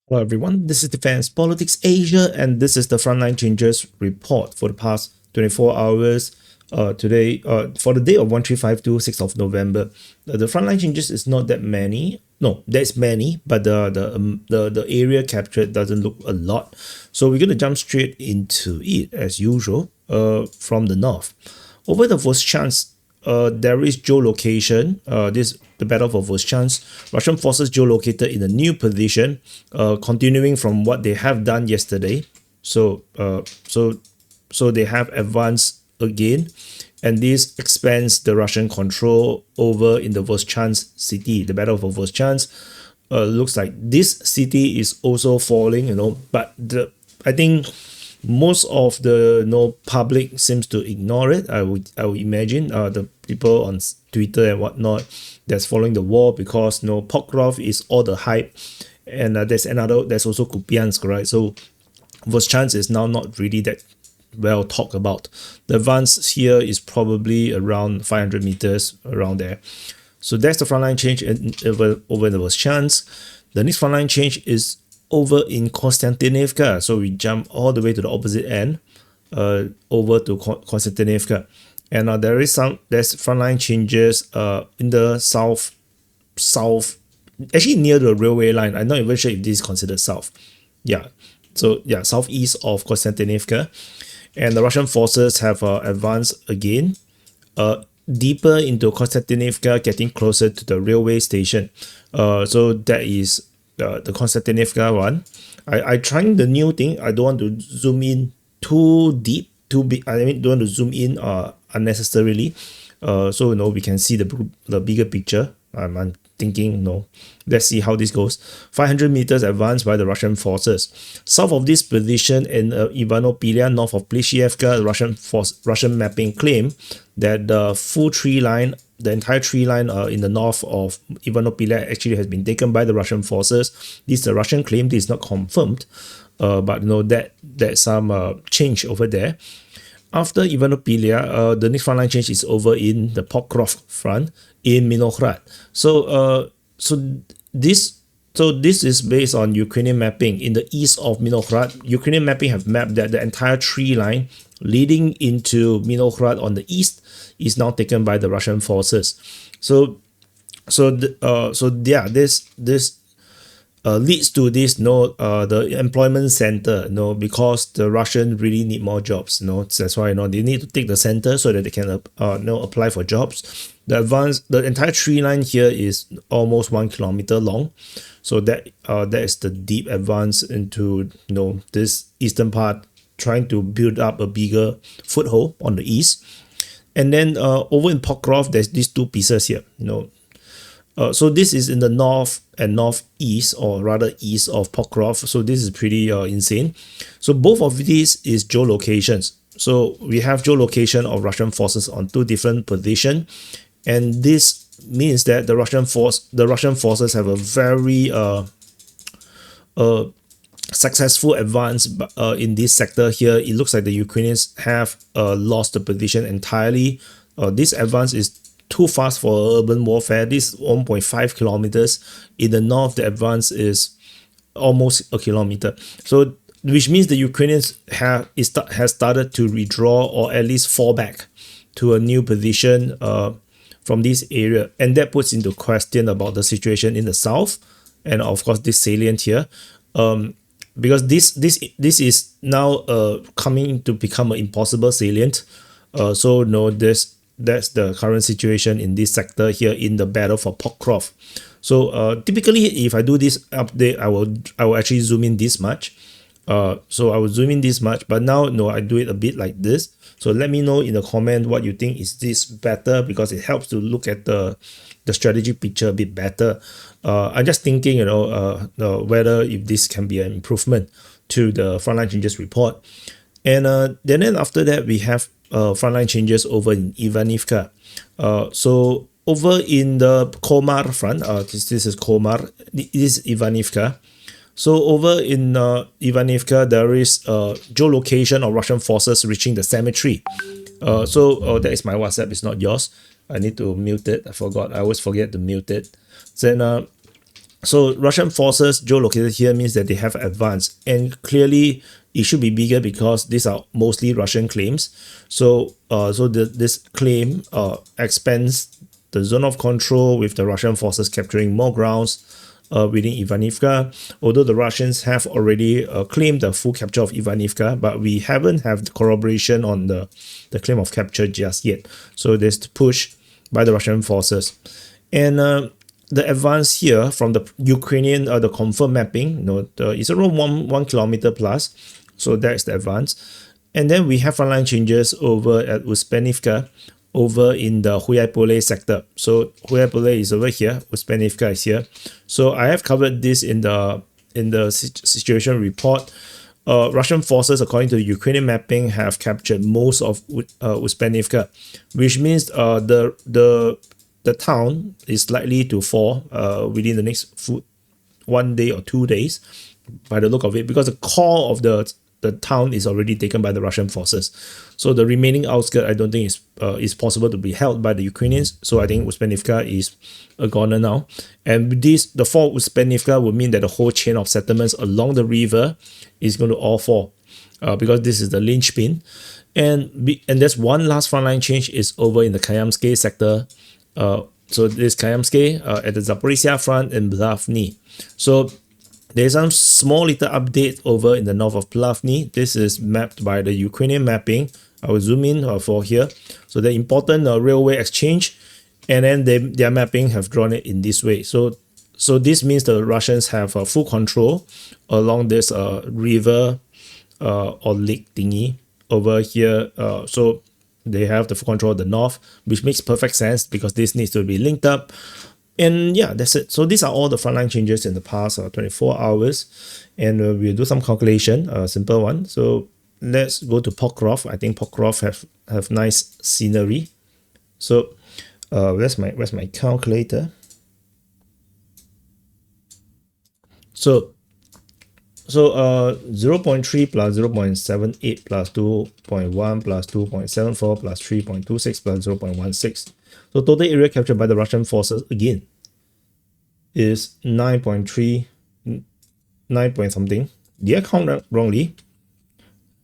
Hello everyone, this is Defense Politics Asia and this is the Frontline Changes report for the past 24 hours today for the day of 1352 6th of November. The Frontline Changes is not that many. No, there's many, but the area captured doesn't look a lot. So we're going to jump straight into it as usual from the north. Over the Vovchansk, there is geolocation. The battle for Vovchansk. Russian forces geolocated in a new position, continuing from what they have done yesterday. So they have advanced again, and this expands the Russian control over in the Vovchansk city. The battle for Vovchansk looks like this city is also falling. But I think most of the public seems to ignore it. I would imagine the people on Twitter and whatnot that's following the war, because Pokrov is all the hype, and there's also Kamyanske, right? So Vovchansk is now not really that well talked about. The advance here is probably around 500 meters around there. So that's the frontline change over the Vovchansk. The next frontline change is over in Kostyantynivka. So we jump all the way to the opposite end, over to Kostyantynivka. And there's frontline changes in the south, actually near the railway line. I'm not even sure if this is considered south. Yeah, so yeah, southeast of Kostyantynivka. And the Russian forces have advanced again, deeper into Kostyantynivka, getting closer to the railway station. So that is the Kostyantynivka one. I trying the new thing. I don't want to zoom in too deep, too big. I mean, don't want to zoom in unnecessarily. So we can see the bigger picture. I'm thinking, let's see how this goes. 500 meters advanced by the Russian forces. South of this position in Ivano-Pilia, north of Pleshievka, Russian mapping claim that the full tree line, the entire tree line in the north of Ivano-Pilia actually has been taken by the Russian forces. This is a Russian claim. This is not confirmed, but there's some change over there. After Ivano-Pilia, the next frontline change is over in the Pokrovsk front in Minokhrad. So this is based on Ukrainian mapping. In the east of Minokhrad, Ukrainian mapping have mapped that the entire tree line leading into Minokhrad on the east is now taken by the Russian forces. This leads to this the employment center, because the Russian really need more jobs. That's why they need to take the center so that they can apply for jobs. The entire tree line here is almost 1 kilometer long. So that is the deep advance into this eastern part, trying to build up a bigger foothold on the east. And then over in Pokrov, there's these two pieces here. So this is in the north and northeast, or rather east of Pokrov. So this is pretty insane. So both of these is geolocations. So we have geolocation of Russian forces on two different positions, and this means that the Russian forces have a very successful advance in this sector here. It looks like the Ukrainians have lost the position entirely. This advance is too fast for urban warfare. This is 1.5 kilometers. In the north, the advance is almost a kilometer. So, which means the Ukrainians has started to withdraw, or at least fall back to a new position from this area, and that puts into question about the situation in the south, and of course this salient here, because this is now coming to become an impossible salient. That's the current situation in this sector here in the battle for Pokrov. So typically, if I do this update, I will actually zoom in this much. So I will zoom in this much, but now I do it a bit like this. So let me know in the comment what you think. Is this better? Because it helps to look at the strategy picture a bit better. I'm just thinking, whether if this can be an improvement to the Frontline Changes report. And then after that, we have frontline changes over in Ivanivka. So over in the Komar front, this is Komar, this is Ivanivka. So over in Ivanivka, there is geolocation of Russian forces reaching the cemetery. That is my WhatsApp, it's not yours. I need to mute it. I forgot. I always forget to mute it. Then So Russian forces geolocated here means that they have advanced, and clearly it should be bigger because these are mostly Russian claims. So this claim expands the zone of control with the Russian forces capturing more grounds within Ivanivka, although the Russians have already claimed the full capture of Ivanivka, but we haven't have the corroboration on the claim of capture just yet. So there's the push by the Russian forces. And the advance here from the Ukrainian, the confirmed mapping, it's around 1 kilometer plus. So that's the advance. And then we have frontline changes over at Uspenivka, over in the Hulyaipole sector. So Hulyaipole is over here, Uspenivka is here. So I have covered this in the situation report. Russian forces, according to the Ukrainian mapping, have captured most of Uspenivka, which means the town is likely to fall within the next 1 day or 2 days, by the look of it, because the core of the town is already taken by the Russian forces. So the remaining outskirts, I don't think is possible to be held by the Ukrainians. So I think Uspenivka is a goner now. And this, the fall of Uspenivka would mean that the whole chain of settlements along the river is going to all fall, because this is the linchpin. And there's one last frontline change is over in the Kamyanske sector. So this Kamyanske at the Zaporizhia front and Plavny. So there's some small little update over in the north of Plavny. This is mapped by the Ukrainian mapping. I will zoom in for here. So the important railway exchange, and then their mapping have drawn it in this way. So this means the Russians have full control along this river or lake thingy over here. So they have the full control of the north, which makes perfect sense because this needs to be linked up. And yeah, that's it. So these are all the frontline changes in the past 24 hours. And we'll do some calculation, a simple one. So let's go to Pokrov. I think Pokrov have nice scenery. So where's my calculator? So 0.3 plus 0.78 plus 2.1 plus 2.74 plus 3.26 plus 0.16. So total area captured by the Russian forces again is 9.3, 9 point something. Did I count wrongly?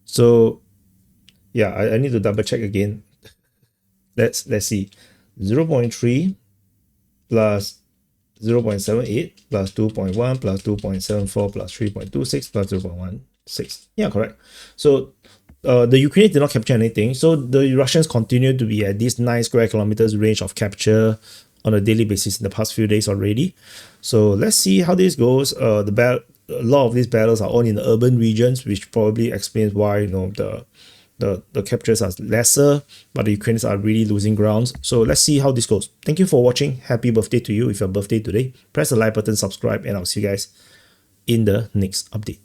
So yeah, I need to double check again. Let's see. 0.3 plus 0.78 plus 2.1 plus 2.74 plus 3.26 plus 0.16. Yeah, correct. So the Ukrainians did not capture anything. So the Russians continue to be at this 9 square kilometers range of capture on a daily basis in the past few days already. So let's see how this goes. A lot of these battles are all in the urban regions, which probably explains why the captures are lesser, but the Ukrainians are really losing grounds. So let's see how this goes. Thank you for watching. Happy birthday to you if your birthday today. Press the like button, subscribe, and I'll see you guys in the next update.